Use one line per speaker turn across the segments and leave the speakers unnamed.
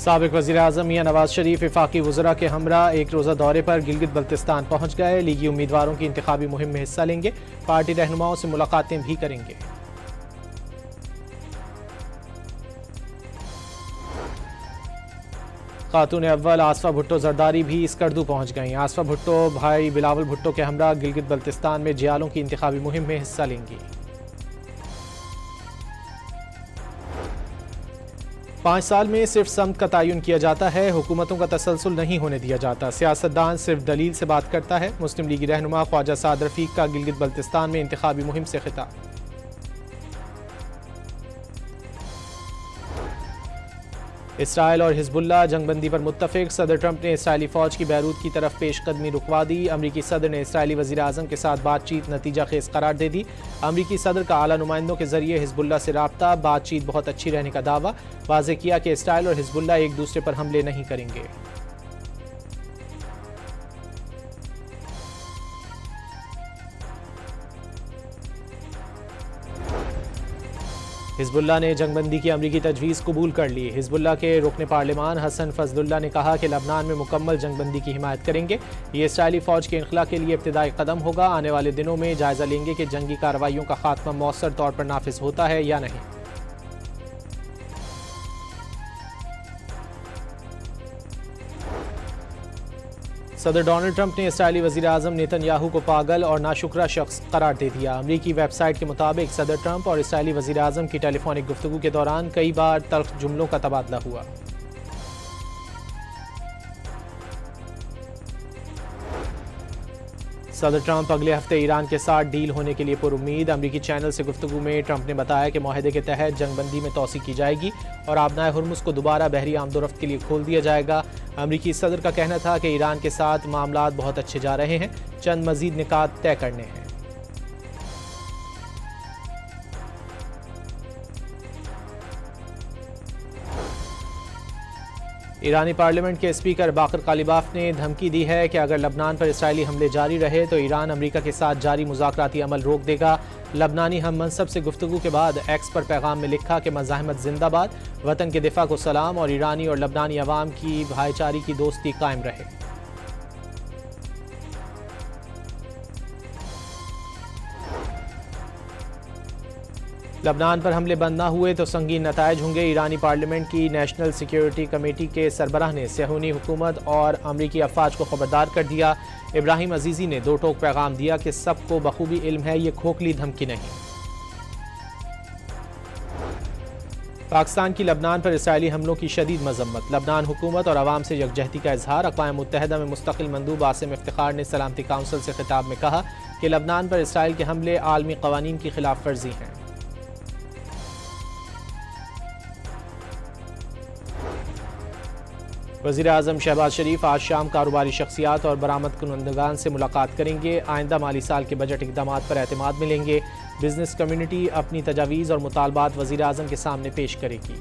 साबिक वज़ीर-ए-आज़म मियां नवाज शरीफ वफाकी वज़रा के हमरा एक रोज़ा दौरे पर गिलगित बल्तिस्तान पहुँच गए। लीगी उम्मीदवारों की इंतखाबी मुहिम में हिस्सा लेंगे। पार्टी रहनुमाओं से मुलाकातें भी करेंगे। खातून अव्वल आसफा भुट्टो जरदारी भी स्कर्दू पहुँच गईं। आसफा भुट्टो भाई बिलावल भुट्टो के हमरा गिलगित बल्तिस्तान में जियालों की इंतखाबी मुहिम में हिस्सा लेंगी। 5 साल में सिर्फ समत का तयन किया जाता है, हुकूमतों का तसलसल नहीं होने दिया जाता। सियासतदान सिर्फ दलील से बात करता है। मुस्लिम लीगी रहनुमा ख्वाजा साद रफीक का गिलगित बल्तिस्तान में इंतखाबी मुहिम से खिताब। इसराइल और हिजबुल्लाह जंगबंदी पर मुत्तफिक। सदर ट्रंप ने इसराइली फौज की बैरूत की तरफ पेशकदमी रुकवा दी। अमरीकी सदर ने इसराइली वज़ीर आज़म के साथ बातचीत नतीजा खेज करार दे दी। अमरीकी सदर का आला नुमाइंदों के जरिए हिजबुल्लाह से राब्ता, बातचीत बहुत अच्छी रहने का दावा। वाज़ेह किया कि इसराइल और हिजबुल्लाह एक दूसरे पर हमले नहीं करेंगे। हिजबुल्लाह ने जंगबंदी की अमरीकी तजवीज़ कबूल कर ली। हिजबुल्लाह के रुकन पार्लिमान हसन फजलुल्लाह ने कहा कि लबनान में मुकम्मल जंगबंदी की हिमायत करेंगे। ये इसराइली फ़ौज के इनखला के लिए इब्तिदाई कदम होगा। आने वाले दिनों में जायज़ा लेंगे कि जंगी कार्रवाइयों का खात्मा मौसर तौर पर नाफिज होता है या नहीं। सदर डोनाल्ड ट्रंप ने इसराइली वज़ीर आज़म नेतन्याहू को पागल और नाशुक्रा शख्स करार दे दिया। अमरीकी वेबसाइट के मुताबिक सदर ट्रंप और इसराइली वज़ीर आज़म की टेलीफोनिक गुफ्तगू के दौरान कई बार तल्ख जुमलों का तबादला हुआ। सदर ट्रंप अगले हफ्ते ईरान के साथ डील होने के लिए पुरुम्मीद। अमरीकी चैनल से गुफ्तगू में ट्रंप ने बताया कि मुआहदे के तहत जंगबंदी में तोसी की जाएगी और आबनाए हुर्मुज को दोबारा बहरी आमदोरफ्त के लिए खोल दिया जाएगा। अमरीकी सदर का कहना था कि ईरान के साथ मामलात बहुत अच्छे जा रहे हैं, चंद मजीद निकात तय करने हैं। ईरानी पार्लियामेंट के स्पीकर बाकर कालिबाफ ने धमकी दी है कि अगर लबनान पर इसराइली हमले जारी रहे तो ईरान अमेरिका के साथ जारी मुज़ाकराती अमल रोक देगा। लबनानी हम मनसब से गुफ्तगू के बाद एक्स पर पैगाम में लिखा कि मज़ाहमत जिंदाबाद, वतन के दिफा को सलाम और ईरानी और लबनानी अवाम की भाईचारे की दोस्ती कायम रहे। लबनान पर हमले बंद ना हुए तो संगीन नतायज होंगे। ईरानी पार्लियामेंट की नेशनल सिक्योरिटी कमेटी के सरबराह ने सहूनी हुकूमत और अमरीकी अफवाज को खबरदार कर दिया। इब्राहिम अजीज़ी ने दो टोक पैगाम दिया कि सबको बखूबी इल्म है, ये खोखली धमकी नहीं। पाकिस्तान की लबनान पर इसराइली हमलों की शदीद मजम्मत। लबनान हुकूमत और अवाम से यकजहती का इजहार। अक़वाम मुत्तहिदा में मुस्तकिल मंदूब आसिम इफ्तिखार ने सलामती काउंसिल से खिताब में कहा कि लबनान पर इसराइल के हमले आलमी कवानीन की खिलाफ वर्जी हैं। वज़ीर आज़म शहबाज शरीफ आज शाम कारोबारी शख्सियात और बरामद कुनंदगान से मुलाकात करेंगे। आइंदा माली साल के बजट इक़दामात पर एतमाद मिलेंगे। बिजनेस कम्युनिटी अपनी तजावीज़ और मुतालबात वज़ीर आज़म के सामने पेश करेगी।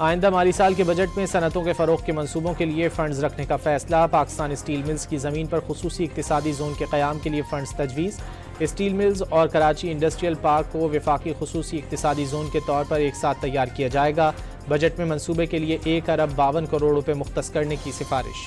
आइंदा माली साल के बजट में सनतों के फ़रोग़ के मनसूबों के लिए फ़ंड्स रखने का फ़ैसला। पाकिस्तान स्टील मिल्स की ज़मीन पर खुसूसी इक़्तिसादी जोन के क़याम के लिए फ़ंड्स तजवीज़। स्टील मिल्स और कराची इंडस्ट्रियल पार्क को वफाकी खुसूसी इक़्तिसादी जोन के तौर पर एक साथ तैयार किया जाएगा। बजट में मनसूबे के लिए 1 अरब 52 करोड़ रुपए मुख्तस करने की सिफारिश।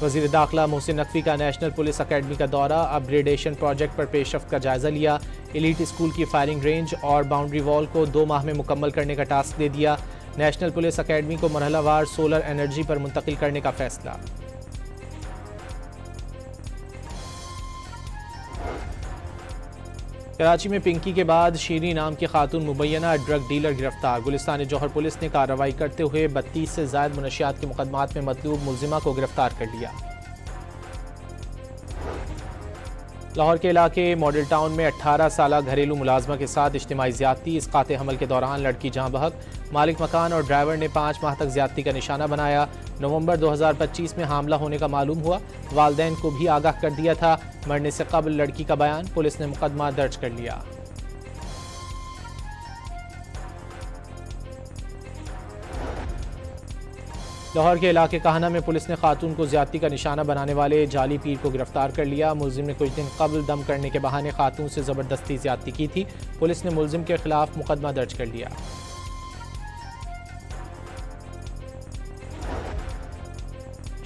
वज़ीर दाखिला मोहसिन नकवी का नेशनल पुलिस अकेडमी का दौरा। अपग्रेडेशन प्रोजेक्ट पर पेशरफ्त का जायजा लिया। एलीट स्कूल की फायरिंग रेंज और बाउंड्री वॉल को 2 माह में मुकम्मल करने का टास्क दे दिया। नेशनल पुलिस अकेडमी को मरहलावार सोलर एनर्जी पर मुंतकिल करने का फैसला। कराची में पिंकी के बाद शीरी नाम की खातून मुबैना ड्रग डीलर गिरफ्तार। गुलिस्तान जौहर पुलिस ने कार्रवाई करते हुए 32 से ज़ायद मुनशियात के मुकदमात में मतलूब मुलजिमा को गिरफ्तार कर लिया। लाहौर के इलाके मॉडल टाउन में 18 साला घरेलू मुलाजमा के साथ इज्तिमाई ज़्यादती। इसकाते हमल के दौरान लड़की जहाँ बहक। मालिक मकान और ड्राइवर ने 5 माह तक ज़्यादती का निशाना बनाया। नवंबर 2025 में हामला होने का मालूम हुआ। वालदैन को भी आगाह कर दिया था। मरने से कबल लड़की का बयान। पुलिस ने मुकदमा दर्ज कर लिया। लाहौर के इलाके काहना में पुलिस ने खातून को ज्यादती का निशाना बनाने वाले जाली पीर को गिरफ्तार कर लिया। मुलजिम ने कुछ दिन कबल दम करने के बहाने खातून से जबरदस्ती ज्यादती की थी। पुलिस ने मुलजिम के खिलाफ मुकदमा दर्ज कर लिया।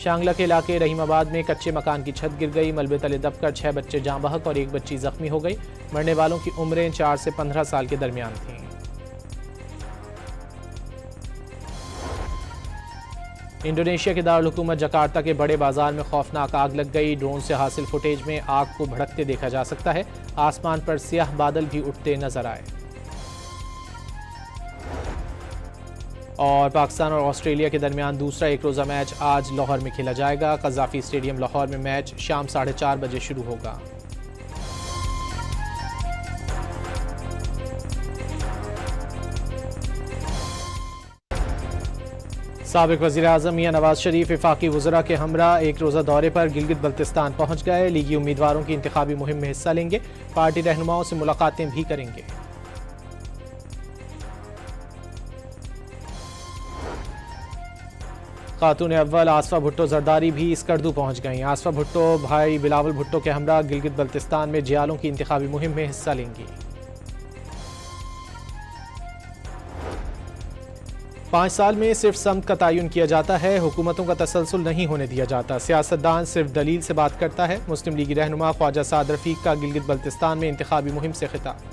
शांगला के इलाके रहीमाबाद में कच्चे मकान की छत गिर गई। मलबे तले दबकर 6 बच्चे जाँ बहक और 1 बच्ची जख्मी हो गई। मरने वालों की उम्रें 4 से 15 साल के दरमियान थीं। इंडोनेशिया के दारुल हुकूमत जकार्ता के बड़े बाजार में खौफनाक आग लग गई। ड्रोन से हासिल फुटेज में आग को भड़कते देखा जा सकता है। आसमान पर स्याह बादल भी उठते नजर आए। और पाकिस्तान और ऑस्ट्रेलिया के दरमियान दूसरा एक रोज़ा मैच आज लाहौर में खेला जाएगा। कज़ाफी स्टेडियम लाहौर में मैच शाम 4:30 बजे शुरू होगा। साबिक वज़ीर आज़म मियां नवाज शरीफ वफाकी वज़रा के हमरा एक रोज़ा दौरे पर गिलगित बल्तिस्तान पहुँच गए। लीगी उम्मीदवारों की इंतखाबी मुहिम में हिस्सा लेंगे। पार्टी रहनुमाओं से मुलाकातें भी करेंगे। खातून अव्वल आसफा भुट्टो जरदारी भी स्कर्दू पहुँच गईं। आसफा भुट्टो भाई बिलावल भुट्टो के हमरा गिलगित बल्तिस्तान में जियालों की इंतखाबी मुहिम में हिस्सा लेंगी। 5 साल में सिर्फ समत का तयन किया जाता है, हुकूमतों का तसलसल नहीं होने दिया जाता। सियासतदान सिर्फ दलील से बात करता है। मुस्लिम लीगी रहनुमा ख्वाजा साद रफीक का गिलगित बल्तिस्तान में इंतखाबी मुहिम से खिताब।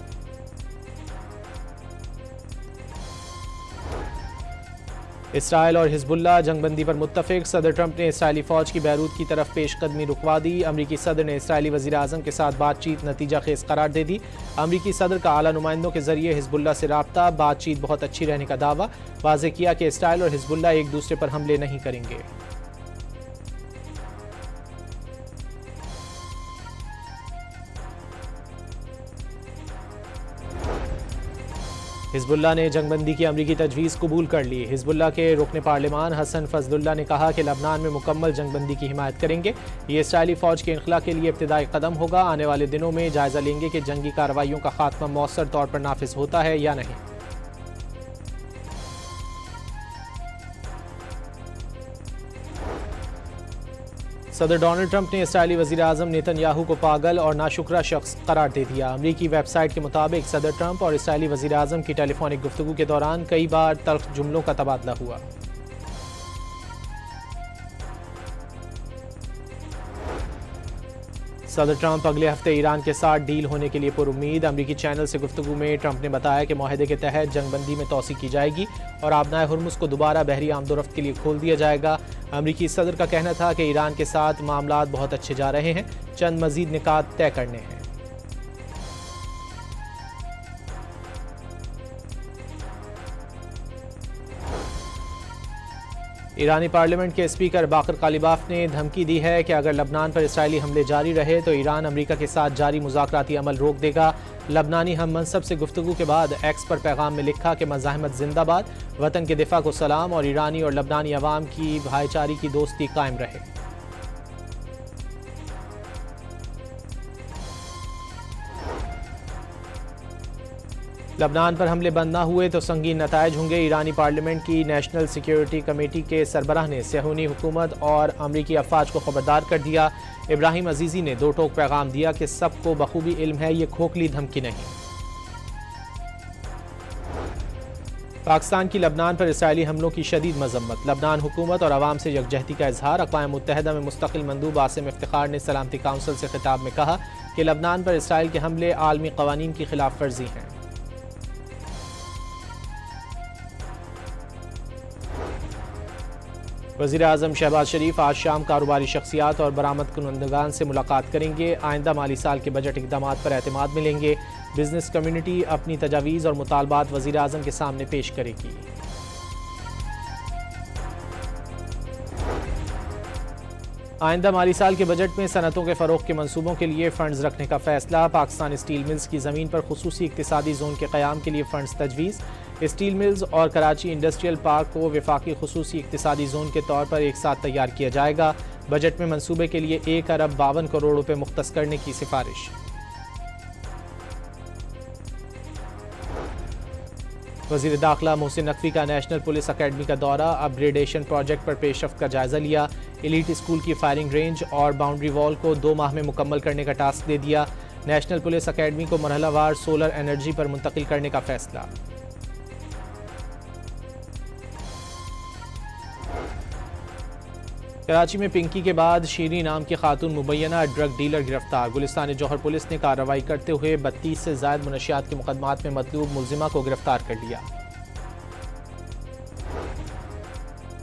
इसराइल और हिजबुल्लाह जंगबंदी पर मुत्तफिक। सदर ट्रंप ने इसराइली फौज की बैरूत की तरफ पेशकदमी रुकवा दी। अमरीकी सदर ने इसराइली वज़ीर आज़म के साथ बातचीत नतीजा खेज करार दे दी। अमरीकी सदर का आला नुमाइंदों के जरिए हिजबुल्लाह से राब्ता, बातचीत बहुत अच्छी रहने का दावा। वाज़ेह किया कि इसराइल और हिजबुल्लाह एक दूसरे पर हमले नहीं करेंगे। हिजबुल्लाह ने जंगबंदी की अमरीकी तजवीज़ कबूल कर ली। हिजबुल्लाह के रुकन पार्लिमान हसन फजलुल्लाह ने कहा कि लबनान में मुकम्मल जंगबंदी की हिमायत करेंगे। ये इसराइली फ़ौज के इनखला के लिए इब्तिदाई कदम होगा। आने वाले दिनों में जायज़ा लेंगे कि जंगी कार्रवाइयों का खात्मा मौसर तौर पर नाफिज होता है या नहीं। सदर डोनाल्ड ट्रंप ने इसराइली वज़ीर आज़म नेतन्याहू को पागल और नाशुक्रा शख्स करार दे दिया। अमरीकी वेबसाइट के मुताबिक सदर ट्रंप और इसराइली वज़ीर आज़म की टेलीफोनिक गुफ्तगू के दौरान कई बार तल्ख जुमलों का तबादला हुआ। सदर ट्रंप अगले हफ्ते ईरान के साथ डील होने के लिए पुरुम्मीद। अमरीकी चैनल से गुफ्तगू में ट्रंप ने बताया कि मुआहदे के तहत जंगबंदी में तोसी की जाएगी और आबनाए हुर्मुज़ को दोबारा बहरी आमदोरफ्त के लिए खोल दिया जाएगा। अमरीकी सदर का कहना था कि ईरान के साथ मामलात बहुत अच्छे जा रहे हैं, चंद मजीद निकात तय करने हैं। ईरानी पार्लियामेंट के स्पीकर बाकर कालिबाफ ने धमकी दी है कि अगर लबनान पर इसराइली हमले जारी रहे तो ईरान अमेरिका के साथ जारी मुज़ाकराती अमल रोक देगा। लबनानी हम मनसब से गुफ्तगू के बाद एक्स पर पैगाम में लिखा कि मज़ाहमत जिंदाबाद, वतन के दिफा को सलाम और ईरानी और लबनानी अवाम की भाईचारे की दोस्ती कायम रहे। लबनान पर हमले बंद ना हुए तो संगीन नतायज होंगे। ईरानी पार्लियामेंट की नेशनल सिक्योरिटी कमेटी के सरबराह ने सहूनी हुकूमत और अमरीकी अफवाज को खबरदार कर दिया। इब्राहिम अजीज़ी ने दो टोक पैगाम दिया कि सबको बखूबी इल्म है, ये खोखली धमकी नहीं। पाकिस्तान की लबनान पर इसराइली हमलों की शदीद मजम्मत। लबनान हुकूमत और अवाम से यकजहती का इजहार। अक़वाम मुत्तहिदा में मुस्तकिल मंदूब आसिम इफ्तिखार ने सलामती काउंसिल से खिताब में कहा कि लबनान पर इसराइल के हमले आलमी कवानीन की खिलाफ वर्जी हैं। वज़ीर आज़म शहबाज शरीफ आज शाम कारोबारी शख्सियात और बरामद कुनंदगान से मुलाकात करेंगे। आइंदा माली साल के बजट इक़दामात पर एतमाद मिलेंगे। बिजनेस कम्युनिटी अपनी तजावीज़ और मुतालबात वज़ीर आज़म के सामने पेश करेगी। आइंदा माली साल के बजट में सनतों के फ़रोग़ के मनसूबों के लिए फ़ंड्स रखने का फ़ैसला। पाकिस्तान स्टील मिल्स की ज़मीन पर खुसूसी इक़्तिसादी ज़ोन के क़याम के लिए फ़ंड्स तजवीज़। स्टील मिल्स और कराची इंडस्ट्रियल पार्क को वफाकी खुसूसी इक़्तिसादी ज़ोन के तौर पर एक साथ तैयार किया जाएगा। बजट में मनसूबे के लिए 1 अरब 52 करोड़ रुपये मुख्तस करने की सिफारिश। वज़ीर दाखिला मोहसिन नकवी का नेशनल पुलिस अकेडमी का दौरा, अपग्रेडेशन प्रोजेक्ट पर पेशरफ्त का जायजा लिया। एलीट स्कूल की फायरिंग रेंज और बाउंड्री वॉल को 2 माह में मुकम्मल करने का टास्क दे दिया। नेशनल पुलिस अकेडमी को मरहलावार सोलर एनर्जी पर मुंतकिल करने का फैसला। कराची में पिंकी के बाद शीरी नाम की खातून मुबैना ड्रग डीलर गिरफ्तार। गुलिस्तान जौहर पुलिस ने कार्रवाई करते हुए 32 से ज़ायद मुनशियात के मुकदमात में मतलूब मुलजिमा को गिरफ्तार कर लिया।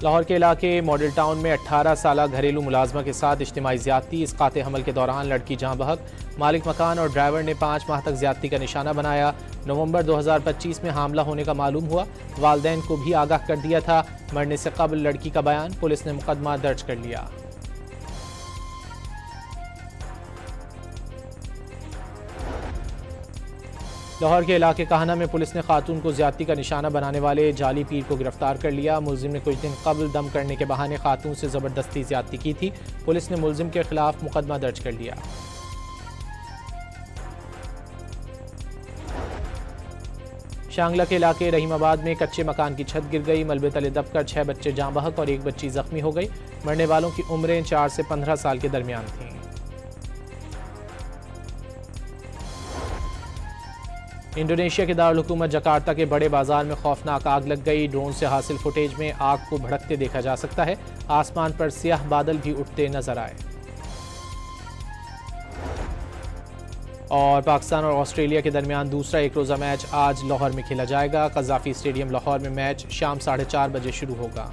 लाहौर के इलाके मॉडल टाउन में 18 साला घरेलू मुलाजमा के साथ इज्तिमाई ज़्यादती। इसकाते हमल के दौरान लड़की जहां बहक, मालिक मकान और ड्राइवर ने 5 माह तक ज़्यादती का निशाना बनाया। नवंबर 2025 में हामला होने का मालूम हुआ। वालदैन को भी आगाह कर दिया था। मरने से कबल लड़की का बयान, पुलिस ने मुकदमा दर्ज कर लिया। लाहौर के इलाके काहना में पुलिस ने खातून को ज्यादती का निशाना बनाने वाले जाली पीर को गिरफ्तार कर लिया। मुलजिम ने कुछ दिन कबल दम करने के बहाने खातून से ज़बरदस्ती ज्यादती की थी। पुलिस ने मुलजिम के खिलाफ मुकदमा दर्ज कर लिया। शांगला के इलाके रहीमाबाद में कच्चे मकान की छत गिर गई। मलबे तले दबकर 6 बच्चे जाँ बहक और 1 बच्ची जख्मी हो गई। मरने वालों की उम्रें 4 से 15 साल के दरमियान थीं। इंडोनेशिया के दारुल हुकूमत जकार्ता के बड़े बाजार में खौफनाक आग लग गई। ड्रोन से हासिल फुटेज में आग को भड़कते देखा जा सकता है। आसमान पर स्याह बादल भी उठते नजर आए। और पाकिस्तान और ऑस्ट्रेलिया के दरमियान दूसरा एक रोज़ा मैच आज लाहौर में खेला जाएगा। कज़ाफ़ी स्टेडियम लाहौर में मैच शाम 4:30 बजे शुरू होगा।